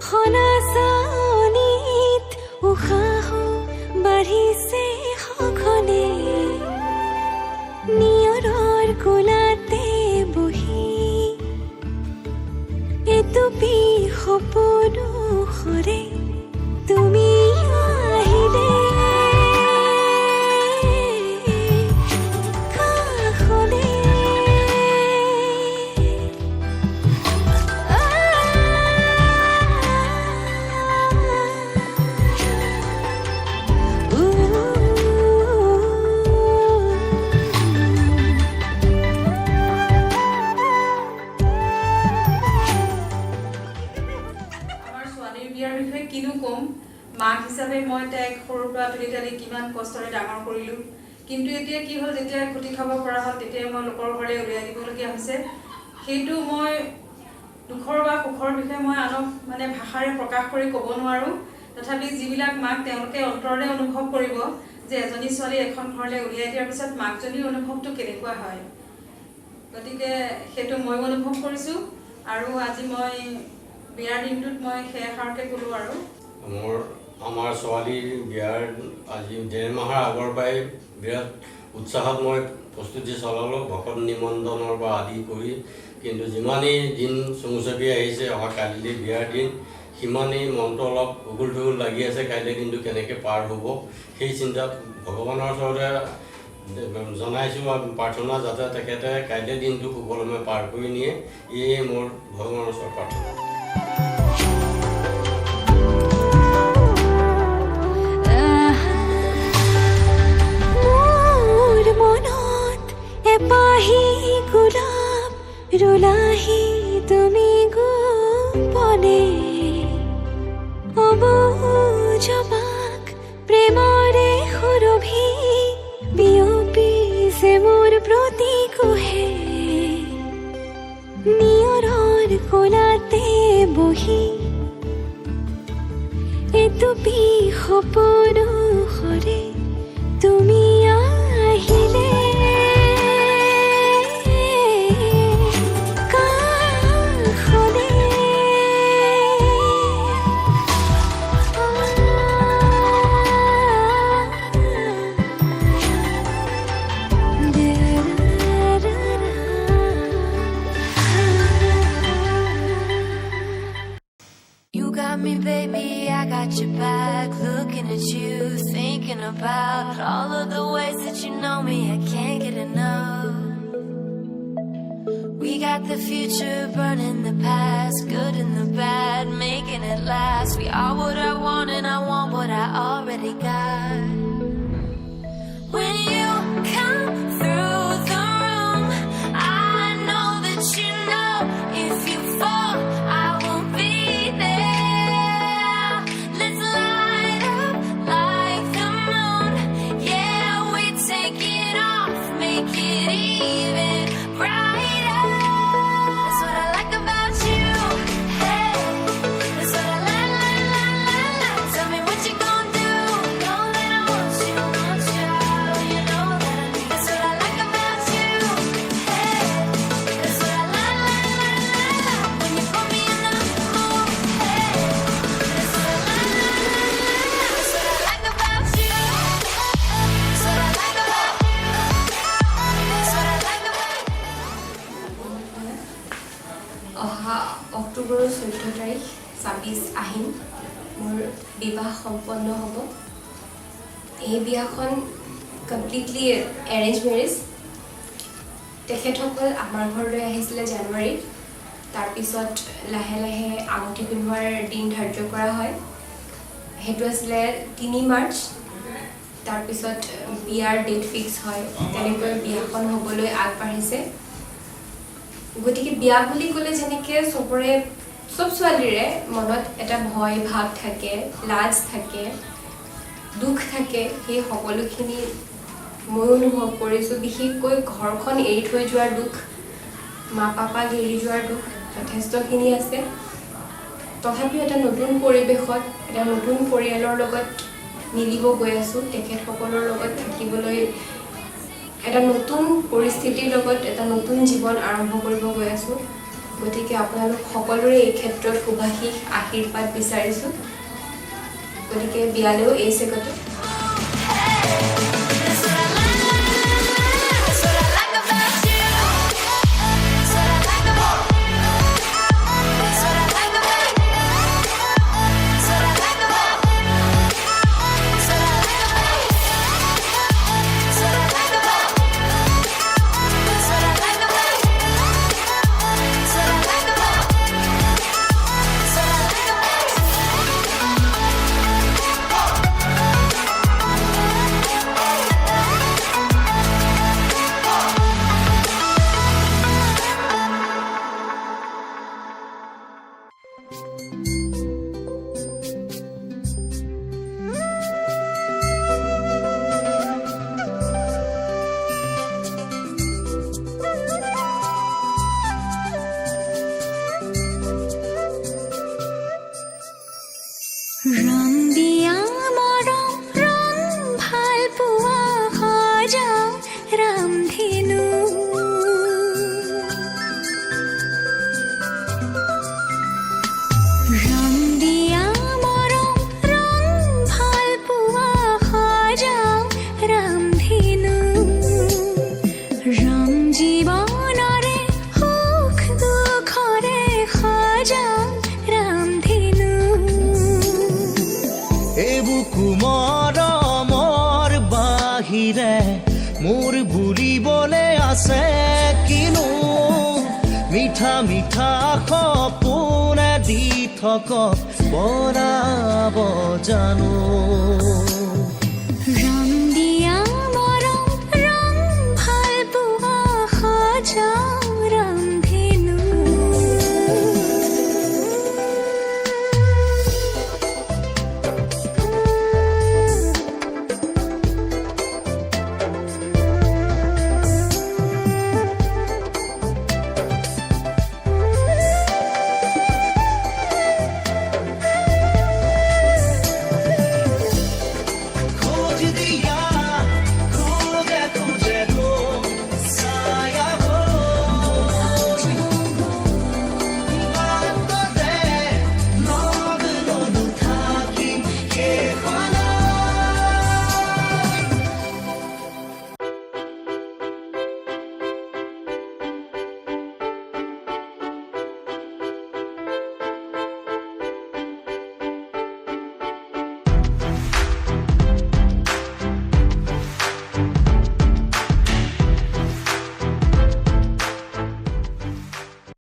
হনাচানিত উশাহ বাঢ়িছে সঘনে নিয়ৰৰ কোলাতে বহি এটুপি সপোনো সৰে তুমি আহিলে কাষলে কিনো কম মাক হিচাপে মই তাইক সৰুৰ পৰা তুলি তালি কিমান কষ্টৰে ডাঙৰ কৰিলোঁ কিন্তু এতিয়া কি হ'ল যেতিয়া খুটি খাব পৰা হ'ল তেতিয়া মই লোকৰ ঘৰলৈ উলিয়াই দিবলগীয়া হৈছে সেইটো মই দুখৰ বা সুখৰ বিষয়ে মই আনক মানে ভাষাৰে প্ৰকাশ কৰি ক'ব নোৱাৰোঁ তথাপি যিবিলাক মাক তেওঁলোকে অন্তৰেৰে অনুভৱ কৰিব যে এজনী ছোৱালী এখন ঘৰলৈ উলিয়াই দিয়াৰ পিছত মাকজনীৰ অনুভৱটো কেনেকুৱা হয় গতিকে সেইটো মই অনুভৱ কৰিছোঁ আৰু আজি মই বিয়াৰ দিনটোত মই সেয়াষাৰকে ক'লোঁ আৰু আমাৰ ছোৱালীৰ বিয়াৰ আজি 1.5 মাহৰ আগৰ পৰাই বিৰাট উৎসাহত মই প্ৰস্তুতি চলালোঁ ভকত নিমন্ত্ৰণৰ পৰা আদি কৰি কিন্তু যিমানেই দিন চমু চাপি আহিছে অহা কাইলৈ বিয়াৰ দিন সিমানেই মনটো অলপ উগুল থুগুল লাগি আছে কাইলৈ দিনটো কেনেকৈ পাৰ হ'ব সেই চিন্তাত ভগৱানৰ ওচৰতে জনাইছোঁ প্ৰাৰ্থনা যাতে তেখেতে কাইলৈ দিনটো সুকলমে পাৰ কৰি নিয়ে এয়ে মোৰ ভগৱানৰ ওচৰত প্ৰাৰ্থনা এপাহি গোলাপ ৰুলাহি তুমি গোপনে অবুজবাক প্ৰেমৰে সুৰভি বিয়পিছে মোৰ প্ৰতি কোহে নিয়ৰৰ কোলাতে বহি এটুপি সপোনো সৰে তুমি আহিলে Me, baby, I got your back. Looking at you, thinking about all of the ways that you know me. I can't get enough. We got the future burning the past, good and the bad, making it last. We are what I want and I want what I already got. When you come through the room, I know that you know if you fall, I won't be there. অক্টোবৰৰ 14 তাৰিখ 26 আহিন মোৰ বিবাহ সম্পন্ন হ'ব এই বিয়াখন completely arrange marriage তেখেতসকল আমাৰ ঘৰলৈ আহিছিলে জানুৱাৰীত তাৰপিছত লাহে লাহে আঙুঠি পিন্ধোৱাৰ দিন ধাৰ্য কৰা হয় সেইটো আছিলে 3 মাৰ্চ তাৰপিছত বিয়াৰ ডেট ফিক্স হয় তেনেকৈ বিয়াখন হ'বলৈ আগবাঢ়িছে গতিকে বিয়া বুলি ক'লে যেনেকৈ সবৰে সব ছোৱালীৰে মনত এটা ভয় ভাৱ থাকে লাজ থাকে দুখ থাকে সেই সকলোখিনি মই অনুভৱ কৰিছোঁ বিশেষকৈ ঘৰখন এৰি থৈ যোৱাৰ দুখ মা পাপাক এৰি যোৱাৰ দুখ যথেষ্টখিনি আছে তথাপিও এটা নতুন পৰিৱেশত এটা নতুন পৰিয়ালৰ লগত মিলিব গৈ আছোঁ তেখেতসকলৰ লগত থাকিবলৈ এটা নতুন পৰিস্থিতিৰ লগত এটা নতুন জীৱন আৰম্ভ কৰিব গৈ আছোঁ গতিকে আপোনালোক সকলোৰে এই ক্ষেত্ৰত শুভাশীষ আশীৰ্বাদ বিচাৰিছোঁ গতিকে বিয়ালেও এই চেগতে ৰং দিয়া মৰম ৰং ভাল পোৱা সজাও ৰামধেনু ৰং দিয়া মৰম ৰং ভাল পোৱা সজাও ৰামধেনু ৰং জীৱনৰে সুখ দুখৰে সজাও ৰামধেনু বুকু মৰমৰ বাহিৰে মোৰ বুলিবলৈ আছে কিনো মিঠা মিঠা সপোনে দি থক বনাব জানো